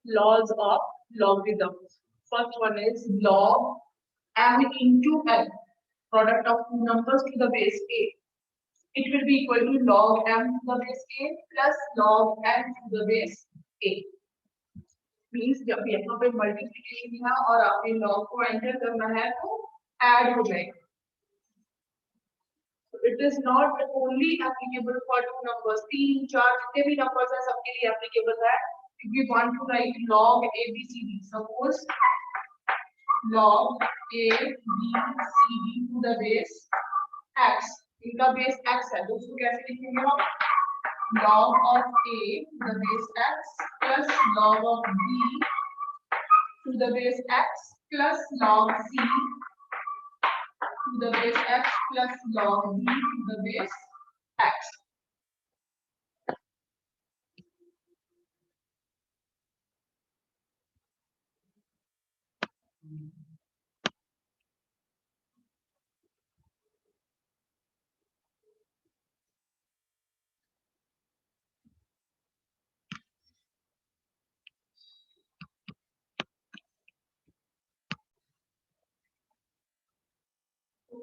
laws of logarithms. First one is log m into n, product of two numbers to the base a. It will be equal to log m to the base a plus log n to the base a. Means जब यहाँ पे multiplication है और आपने log को enter करना है तो ऐड हो जाएगा. It is not only applicable for two numbers. 3, 4 जितने भी numbers हैं सबके लिए applicable है. If we want to write log a b c d, suppose log a b c d to the base x, इनका base x है तो उसको कैसे लिखेंगे हम? Log of a to the base x plus log of b to the base x plus log c to the base x plus log b to the base x.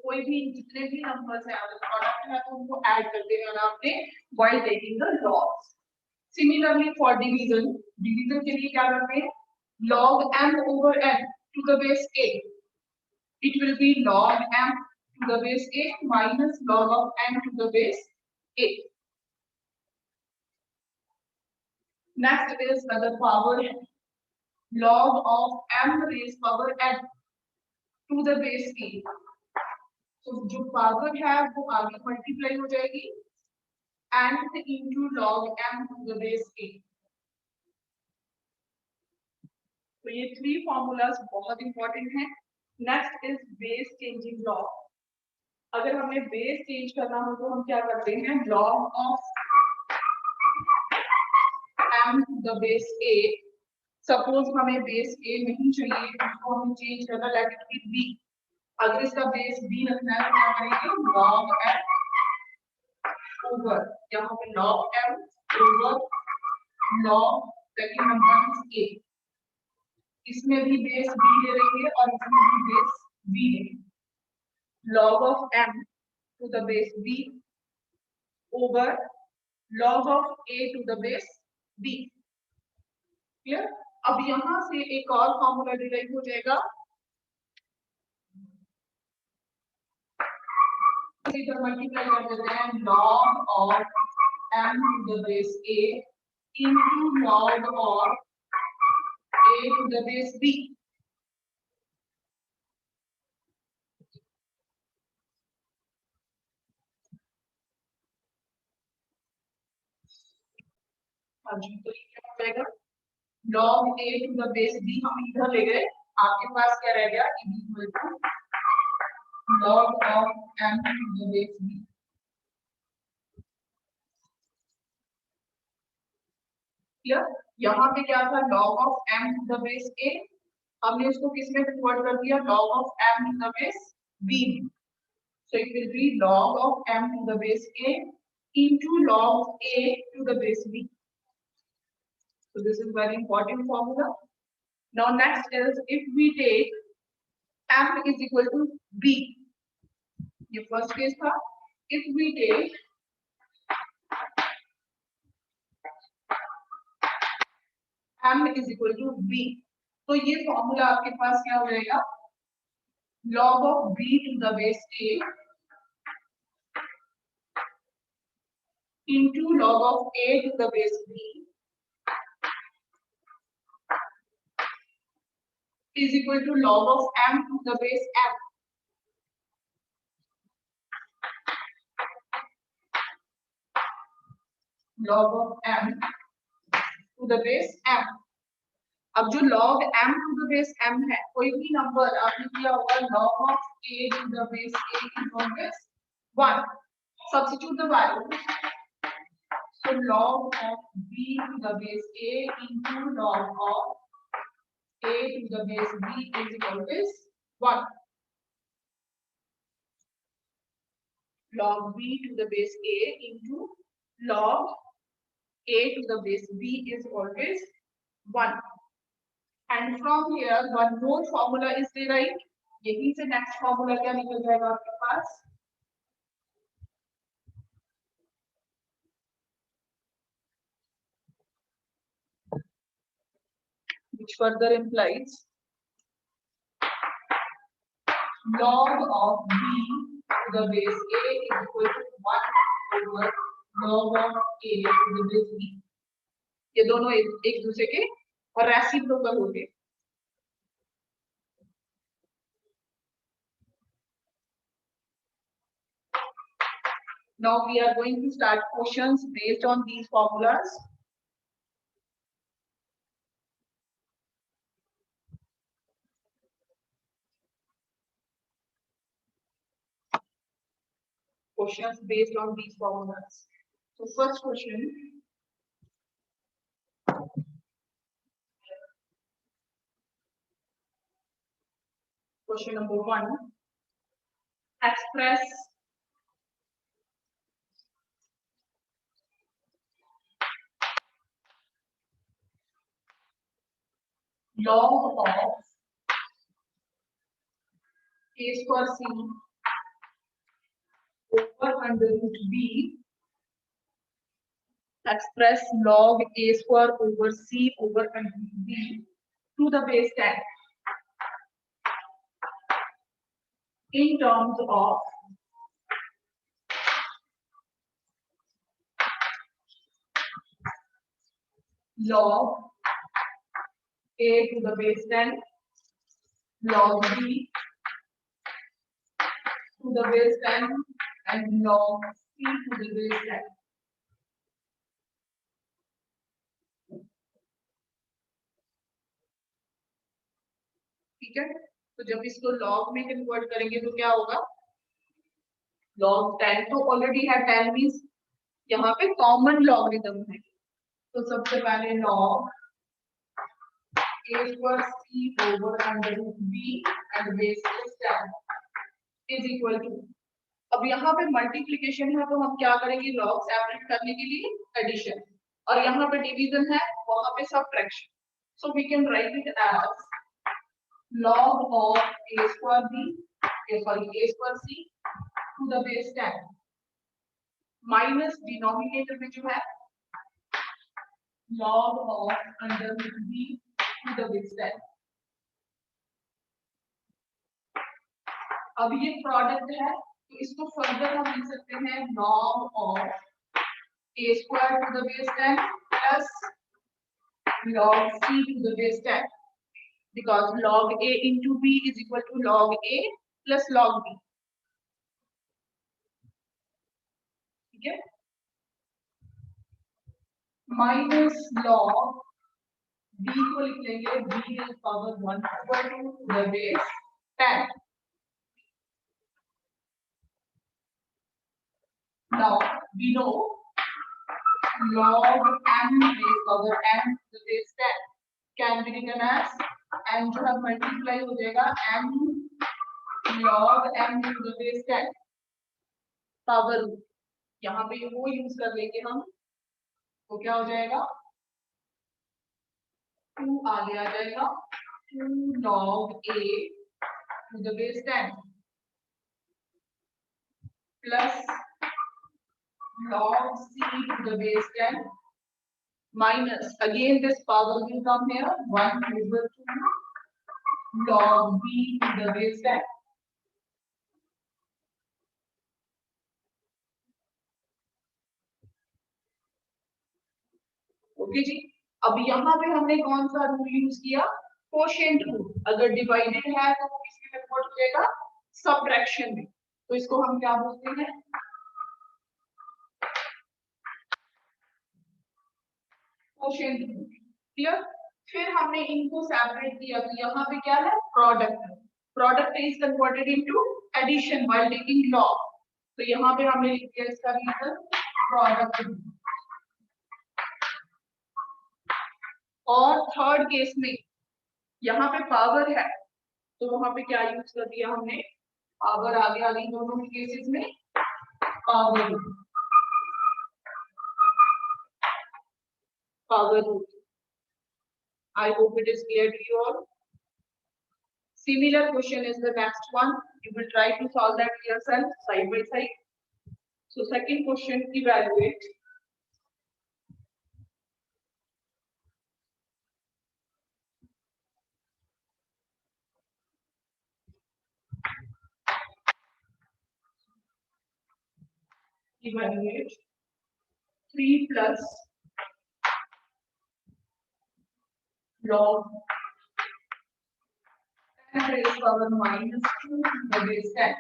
कोई भी जितने भी नंबर्स हैं अगर प्रोडक्ट है तो उनको add करते रहना आपने while taking the logs. Similarly for division, division के लिए क्या करते हैं? Log m over n to the base a. It will be log m to the base a minus log of n to the base a. Next is the power log of m raised power n to the base a. तो जो power है वो आगे multiply हो जाएगी and into log m to the base a. तो ये 3 formulas बहुत इंपॉर्टेंट हैं. Next is base changing law. अगर हमें बेस चेंज करना हो तो हम क्या करते हैं? log of m to the base a. Suppose हमें बेस a नहीं चाहिए, उसको हमें चेंज करना, लेट इट बी b. अगर इसका बेस b रखना है तो क्या करेंगे? log m over, यहाँ पे log m over log second number a. इसमें भी बेस b ले लेंगे और इसमें भी बेस b लेंगे. log of m to the base b over log of a to the base b. Clear? अब यहाँ से एक और फॉर्मूला डिराइव हो जाएगा. इधर मल्टीप्लाई कर देते हैं log of m to the base a into log of a to the base b. हाँ जी, तो ये क्या हो जाएगा? log a to the base b हम इधर ले गए, आपके पास क्या रह गया? Equal to log of m to the base b. Clear? यहाँ पे क्या था? log of m to the base a, हमने उसको किस में कन्वर्ट कर दिया? log of m to the base b. So it will be log of m to the base a into log a to the base b. So this is very important formula. Now next is if we take m is equal to b. ये first case था. If we take m is equal to b, तो ये formula आपके पास क्या हो जाएगा? log of b to the base a into log of a to the base b is equal to log of m to the base m. log of m to the base m. अब जो log m to the base m है, कोई भी number आपने किया होगा log of a to the base a is always 1. Substitute the value. So log of b to the base a into log of a to the base b is always 1. Log b to the base a into log a to the base b is always 1. And from here one more formula is derived, यहीं से next formula क्या निकल जाएगा आपके पास, which further implies log of b to the base a is equal to 1 over log of a to the base b. ये दोनों एक दूसरे के रेसिप्रोकल होंगे. Now we are going to start questions based on these formulas. Questions based on these formulas. So first question. Question number 1. Express log of a square c over under root b. Express log a square over c over under root b to the base 10 in terms of log a to the base 10, log b to the base 10 and log c to the base 10. ठीक है, तो जब इसको log में convert करेंगे तो क्या होगा, log 10 तो ऑलरेडी है, 10 मींस यहाँ पे कॉमन लॉगरिथम है, तो सबसे पहले log a square c over under root b and base is 10 is equal to, अब यहाँ पे मल्टीप्लिकेशन है तो हम क्या करेंगे, log सेपरेट करने के लिए एडिशन, और यहाँ पे डिवीजन है वहां पे subtraction, so we can write it as log of a square b a square c to the base 10 minus denominator में जो है log of under root b to the base 10. अब ये प्रोडक्ट है तो इसको फर्दर हम लिख सकते हैं log of a square to the base 10 plus log c to the base 10, because log a into b is equal to log a plus log b. ठीक है, माइनस log b को लिख लेंगे b is power 1 over 2 to the base 10. Now we know log m base power m to the base 10 can be written as m जो है multiply हो जाएगा m log m to the base 10 power, यहाँ पे वो use कर लेंगे हम, तो क्या हो जाएगा 2 आगे आ जाएगा 2 log a to the base 10 plus log c to the base 10 minus again this power will come here 1 over 2 log b to the base 10. Okay जी, अब यहाँ पे हमने कौन सा रूल यूज किया, कोशेंट रूल, अगर डिवाइडेड है तो वो किसमें कन्वर्ट हो जाएगा, सब्ट्रैक्शन में, तो इसको हम क्या बोलते हैं, कोशेंट रूल. क्लियर, फिर हमने इनको सेपरेट किया तो यहाँ पे क्या है, product, product is converted into addition while taking log, तो यहाँ पे हमने लिख दिया इसका रीजन प्रोडक्ट. और थर्ड केस में यहाँ पे पावर है तो वहां पे क्या यूज कर दिया हमने, पावर आगे आ गई दोनों केसेस में, power power rule. I hope it is clear to you all. Similar question is the next one. You will try to solve that yourself side by side. So second question, evaluate. Evaluate 3 plus log 10 raised to power minus 2 to the base 10.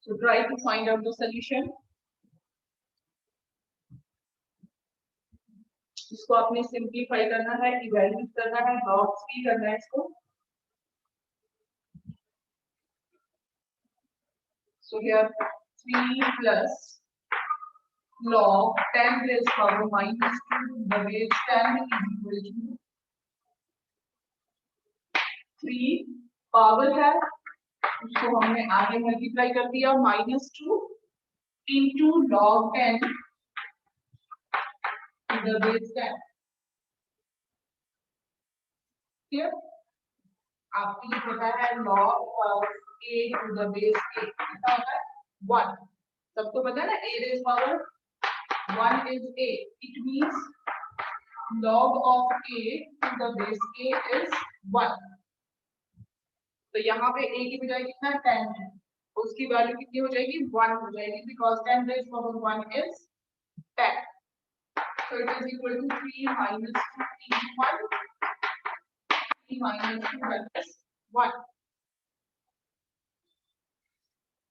So try to find out the solution. इसको आपने simplify करना है, evaluate करना है, logs भी करना है इसको. So here 3 plus log 10 raised to power minus 2 to the base 10 is equal to 3 power है उसको हमने आगे मल्टीप्लाई कर दिया -2 into log 10 to the base 10. Clear? आपको ये पता है log of a to the base a कितना होता है 1. सबको पता है ना a raised power 1 is a. It means log of a to the base a is 1. तो यहाँ पे a की बजाय कितना 10 है, उसकी वैल्यू कितनी हो जाएगी 1 हो जाएगी because 10 raised power 1 is 10. So it is equal to 3 minus 2 into 1. 3 minus 2 that is 1.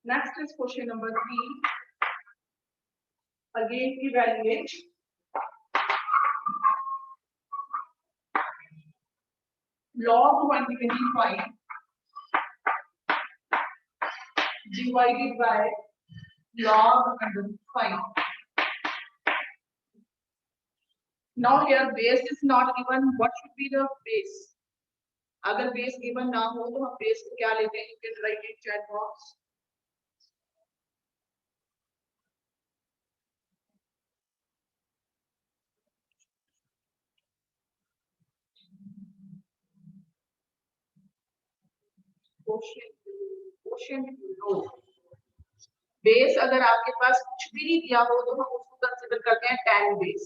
Next is question number 3. Again evaluate. Log 125 divided by log under 5. Now here base is not given. What should be the base? अगर base given ना हो तो हम base को क्या लेते हैं? You can write in chat box. Quotient low. Base अगर आपके पास कुछ भी नहीं दिया हो तो हम उसको कंसीडर करते हैं 10 बेस.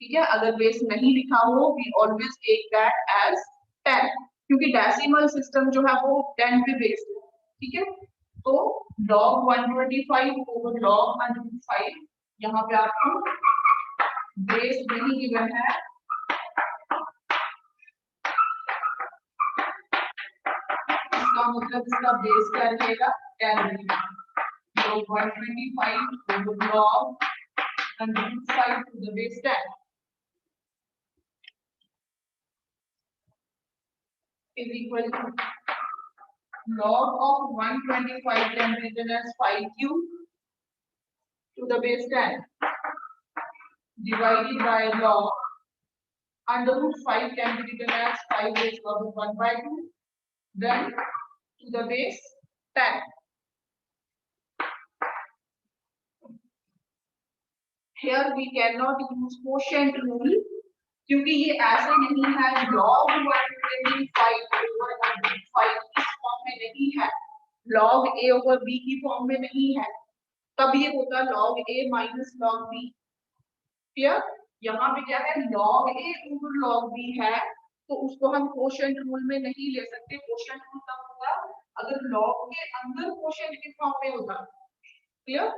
ठीक है, अगर बेस नहीं लिखा हो we always take that as 10 क्योंकि डेसिमल सिस्टम जो है वो 10 पे बेस्ड है. ठीक है, तो log 125 ओवर log 105 यहाँ पे आपको बेस नहीं गिवन है, इसका मतलब इसका बेस क्या रहेगा 10 रहेगा. So 125 over log 105 to the base 10 is equal to log of 125 can be written as 5 cube to the base 10 divided by log under root 5 can be written as 5 raised to power 1 by 2 then to the base 10. Here we cannot use quotient rule क्योंकि ये ऐसे नहीं है log 125 over 105 इस form में नहीं है, log a over b की फॉर्म में नहीं है, तब ये होता log a minus log b. Clear? यहाँ पे क्या है log a over log b है तो उसको हम quotient rule में नहीं ले सकते. quotient rule तब होगा अगर log के अंदर quotient की फॉर्म में होगा. क्लियर?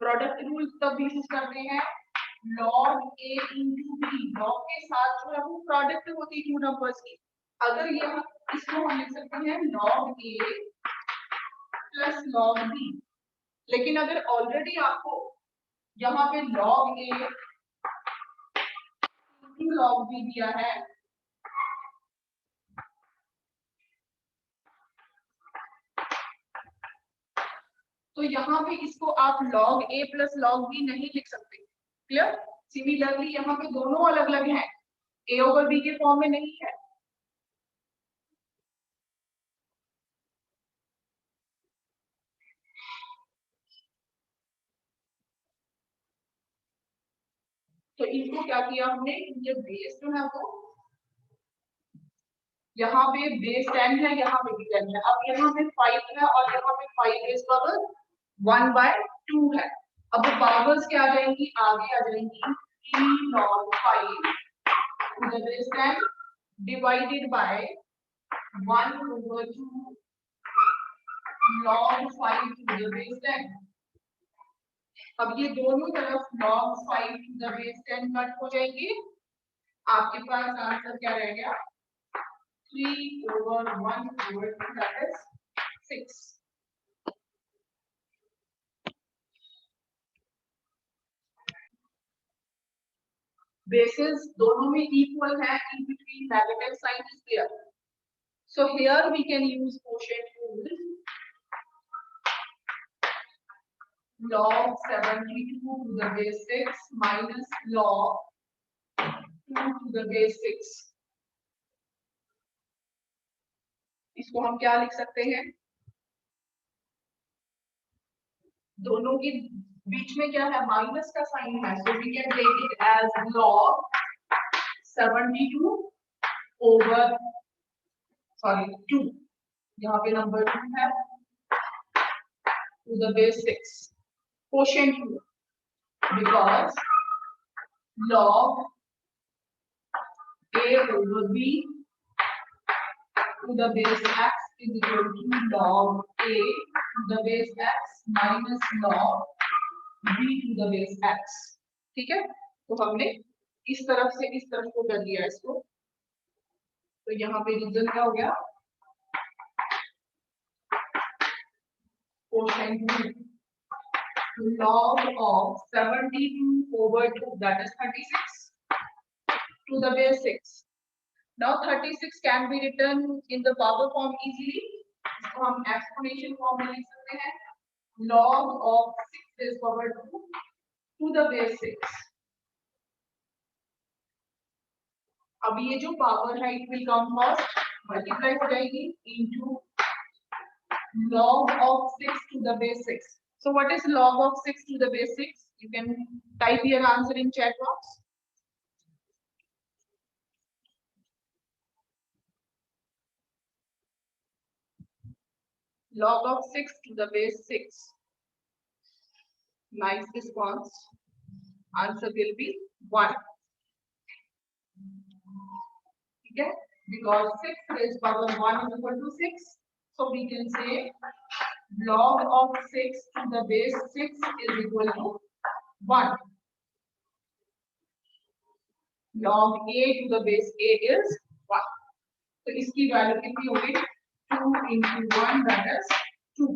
प्रोडक्ट रूल तब यूज करते हैं log a into b. log के साथ जो है वो प्रोडक्ट होती है टू नंबर्स की. अगर ये इसको हम लिख सकते हैं log a plus log b. लेकिन अगर ऑलरेडी आपको यहाँ पे log a into log b दिया है तो यहाँ पे इसको आप log a plus log b नहीं लिख सकते. क्लियर? सिमिलरली यहाँ पे दोनों अलग अलग हैं, a ओवर b के फॉर्म में नहीं है. तो इनको क्या किया हमने, ये बेस जो है वो यहाँ पे बेस 10 है, यहाँ पे भी 10 है। अब यहाँ पे 5 है और यहाँ पे 5 बेस पावर 1/2 है। अब पावर्स क्या आ जाएंगी, आगे आ जाएंगी 3 log 5 to the base 10 divided by 1/2 log 5 to the base 10। अब ये दोनों तरफ log 5 to the base 10 cut हो जाएंगे। आपके पास आंसर क्या रह गया, 3/1/2 that is 6। bases दोनों में equal है, in between negative sign is there, so here we can use quotient rule, log 72 to the base 6 minus log 2 to the base 6। इसको हम क्या लिख सकते हैं, दोनों के बीच में क्या है, माइनस का साइन है, so we can take it as log 72 over 2, यहाँ पे नंबर 2 है, to the base 6 quotient rule, because log a over b to the base x is equal to log a to the base x minus log b to the base x। ठीक है, तो हमने इस तरफ से इस तरफ को कर दिया इसको, तो यहाँ पे रीजन क्या हो गया, log of 72 over 2 that is 36 to the base 6। Now 36 can be written in the power form easily, इसको हम एक्सपोनेंशियल फॉर्म में लिख सकते हैं, log of 6 raised power 2 to the base 6। अब ये जो पावर है it will come first multiply हो जाएगी into log of 6 to the base 6। So what is log of 6 to the base 6? You can type your answer in chat box. Log of 6 to the base 6. Nice response. Answer will be 1. Okay? Because 6 raised power 1 is equal to 6. So we can say log of 6 to the base 6 is equal to 1. Log a to the base a is 1. तो इसकी value कितनी होगी, 2 into 1 that is 2.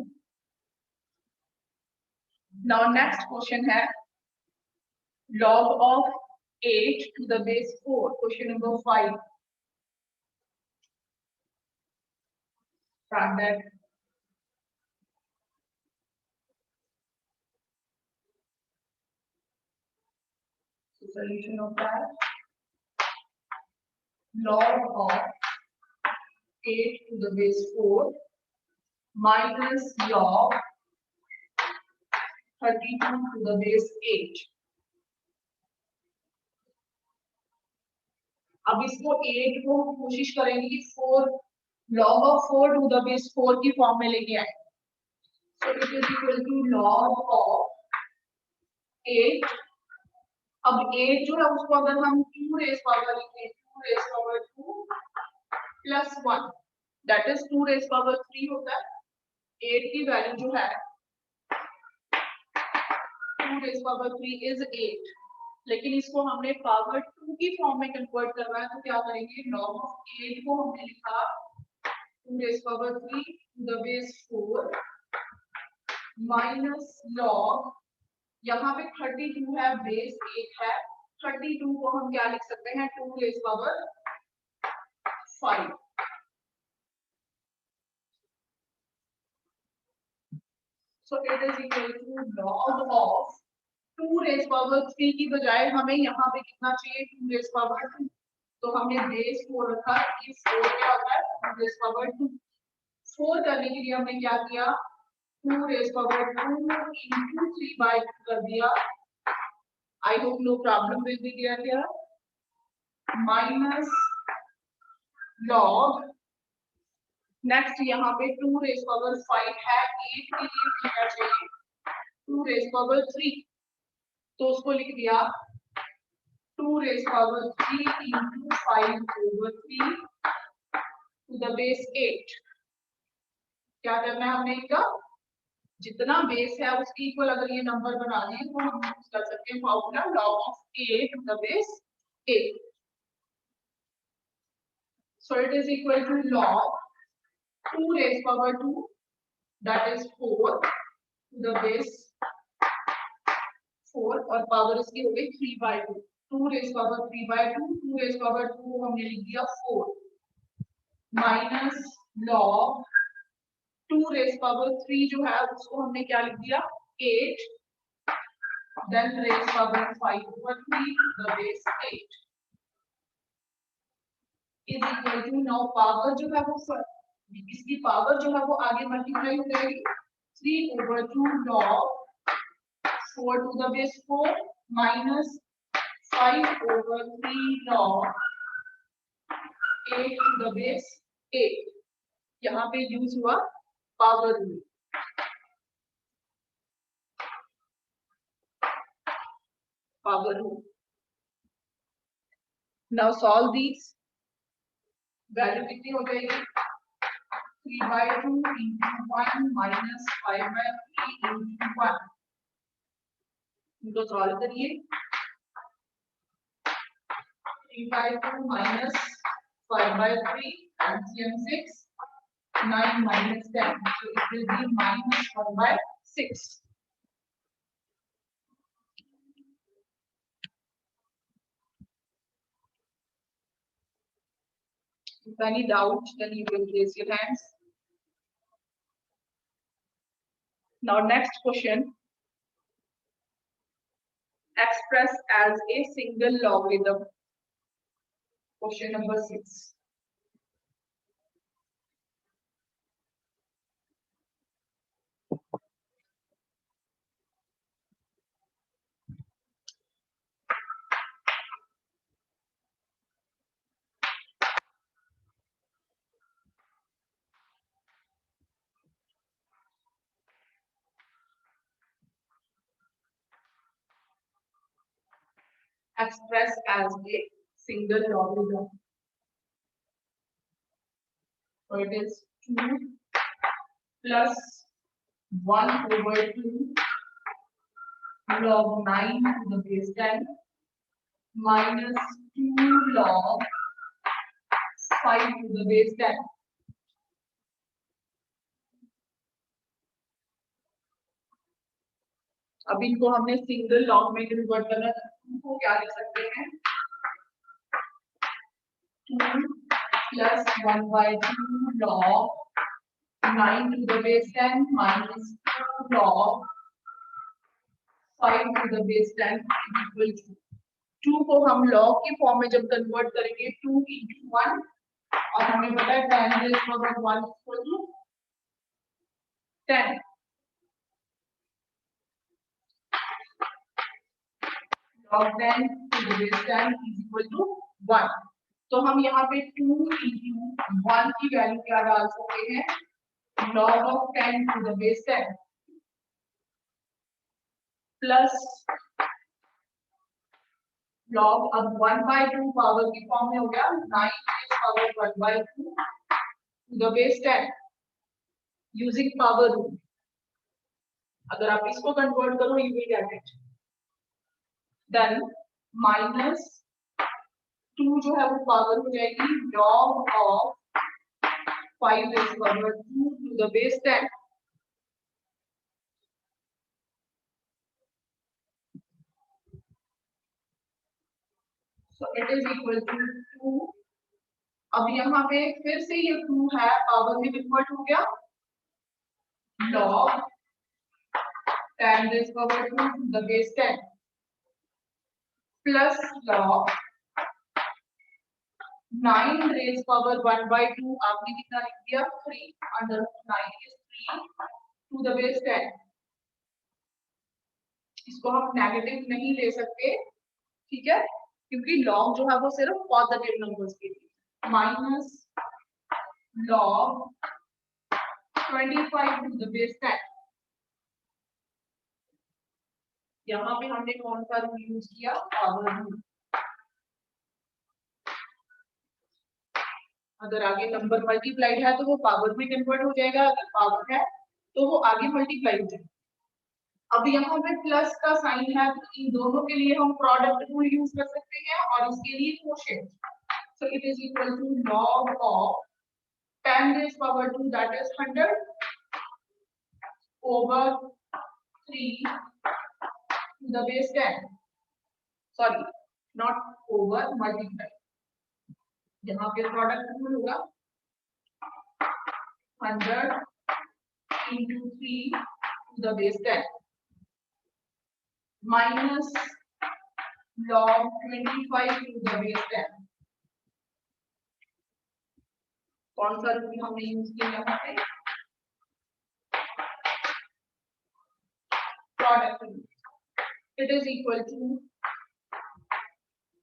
Now next question है log of 8 to the base 4, question number 5. From that solution of that, log of 8 to the base 4 minus log 32 to the base 8। अब इसको 8 को कोशिश करेंगे कि 4 log of 4 to the base 4 की form में लेके आए, so it is equal to log of 8। अब 8 जो है उसको अगर हम 2 रेज पावर लिखें, 2 raise power 2 plus 1 that is 2 raise power 3 होता है। 8 की वैल्यू जो है 2 रेज पावर 3 इज 8, लेकिन इसको हमने पावर 2 की फॉर्म में कन्वर्ट करना है, तो क्या करेंगे, log of 8 को हमने लिखा 2 raise power 3 to the base 4 minus log, यहाँ पे 32 है, बेस 8 है, 32 को हम क्या लिख सकते हैं, 2 raise power 5। So it is equal to log of 2 raise power 3 की बजाय हमें यहाँ पे कितना चाहिए, 2 रेज पावर 2, तो हमने बेस 4 रखा, ये 4 क्या होता है, 2 रेज पावर 2। 4 करने के लिए हमने क्या किया, 2 रेज पावर 2 into 3/2 कर दिया, I hope no problem will be there here. Minus log, next यहाँ पे 2 रेज पावर 5 है, 8 के लिए क्या चाहिए 2 रेज पावर 3, तो उसको लिख दिया 2 raise power 3 into 5/3 to the base 8। क्या करना है हमने इनका जितना बेस है उसके इक्वल अगर ये नंबर बनाने हैं तो हम यूज कर सकते हैं formula log of 8 to the base 8। So it is equal to log 2 raised power 2, that is 4 to the base 4 और पावर इसकी हो गई 3/2। 2 raised power 3/2, 2 raised power 2 हमने लिख दिया 4 माइनस log 2 raised power 3 जो है उसको हमने क्या लिख दिया 8, then raised power 5/3 to the base 8 is equal to now power जो है वो इसकी पावर जो है वो आगे मल्टीप्लाई हो जाएगी 3/2 log 4 to the base 4 minus 5/3 log 8 to the base 8। यहाँ पे यूज हुआ power rule. Power rule. Now solve these. Value कितनी हो जाएगी 3/2 into 1 minus 5/3 into 1। इनको सॉल्व करिए 3/2 minus 5/3 LCM 6, 9 minus 10, so it will be minus 1/6। If any doubt, then you will raise your hands. Now next question, express as a single logarithm. Question number 6. Express as a single logarithm. So it is 2 plus 1/2 log 9 to the base 10 minus 2 log 5 to the base 10। अब इनको हमने single log में convert करना है, इनको क्या लिख सकते हैं 2 plus 1/2 log 9 to the base 10 minus 2 log 5 to the base 10 equal to 2 को हम log की फॉर्म में जब कन्वर्ट करेंगे 2 into 1 और हमें पता है 10 raised to 1 equal to 10 log 10 to the base 10 is equal to 1। तो हम यहाँ पे 2 into 1 की वैल्यू क्या डाल सकते हैं log of 10 to the base 10 plus log अब 1/2 पावर की फॉर्म में हो गया 9 raised power 1/2 to the base 10 using power rule। अगर आप इसको कन्वर्ट करो you will get it, then minus 2 जो है वो पावर हो जाएगी log of 5 raised power 2 to the base 10 so it is equal to 2। अब यहाँ पे फिर से ये 2 है पावर में कन्वर्ट हो गया log 10 raised power 2 to the base 10 plus log 9 raised power 1/2 आपने कितना लिख दिया 3 under 9 is 3 to the base 10। इसको हम नेगेटिव नहीं ले सकते, ठीक है, क्योंकि लॉग जो है वो सिर्फ पॉजिटिव नंबर्स के लिए। Minus log 25 to the base 10। यहाँ पे हमने कौन सा रूल यूज किया? Power rule. अगर आगे नंबर मल्टीप्लाइड है तो वो पावर में कन्वर्ट हो जाएगा, अगर पावर है तो वो आगे मल्टीप्लाई हो जाएगा। अब यहाँ पे प्लस का साइन है तो इन दोनों के लिए हम प्रोडक्ट रूल यूज कर सकते हैं और इसके लिए quotient. So it is equal to log of 10 raised power 2 that is 100 over 3 to the base 10. Sorry, not over, multiply. यहाँ पे प्रोडक्ट रूल होगा 100 into 3 to the base 10 minus log 25 to the base 10. कौन सा rule हमने use किया यहाँ पे? Product rule. It is equal to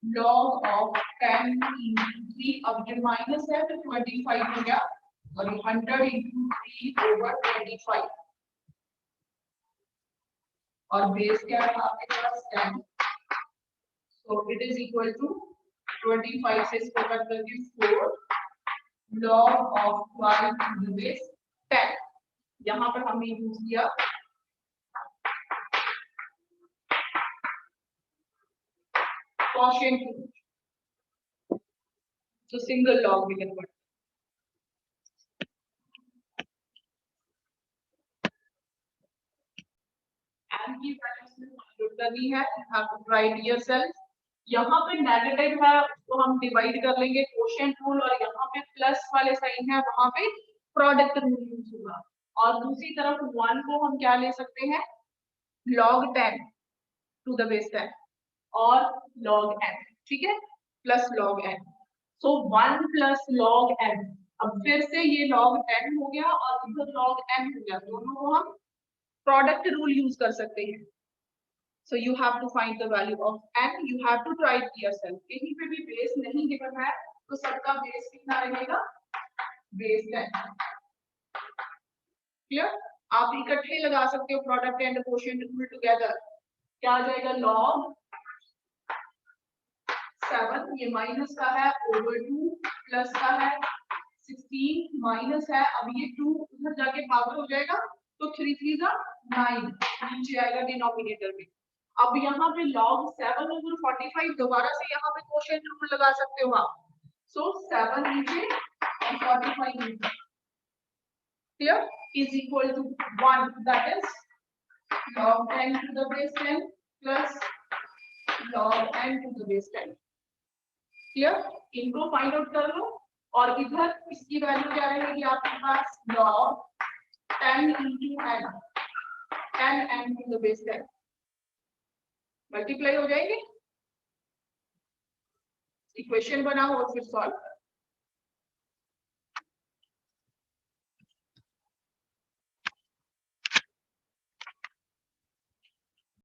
log of 10 into 3, अब ये माइनस है तो 25 हो गया और 100 into 3 over 25 और बेस क्या है आपके पास 10, so it is equal to 25 से इसको कट करके 4 log of 12 to the base 10। यहाँ पर हमने यूज किया quotient रूल, तो सिंगल लॉग में कन्वर्ट। एंड की वैल्यू करनी है, you have to write yourself। यहाँ पे नेगेटिव है तो हम डिवाइड कर लेंगे क्वोशिएंट रूल, और यहाँ पे प्लस वाले साइन है वहां पे प्रोडक्ट रूल यूज होगा। और दूसरी तरफ 1 को हम क्या ले सकते हैं? log 10 टू द बेस 10 और log n, ठीक है, प्लस log n। सो 1 प्लस log n, अब फिर से ये log 10 हो गया और इधर log n हो गया, दोनों को हम प्रोडक्ट रूल यूज कर सकते हैं। So you have to find the value of n, you have to try it yourself। कहीं पे भी बेस नहीं गिवन है तो सबका बेस कितना रहेगा? बेस 10। क्लियर? आप इकट्ठे लगा सकते हो product and quotient rule together. क्या आ जाएगा? log 7, ये माइनस का है, ओवर 2 प्लस का है 16 माइनस है, अब ये 2 उधर जाके पावर हो जाएगा तो 3 3 9 नीचे आएगा डिनोमिनेटर में। अब यहाँ पे log 7 over 45 दोबारा से यहाँ पे क्वोशिएंट रूल लगा सकते हो आप। सो 7 नीचे और 45 नीचे, clear, is equal to 1, that is log 10 to the base 10 plus log n to the base 10। Clear? इनको फाइंड आउट कर लो और इधर इसकी वैल्यू क्या रहेगी आपके पास? log 10 into n, 10n to the base 10 multiply हो जाएंगे, इक्वेशन बनाओ और फिर सॉल्व।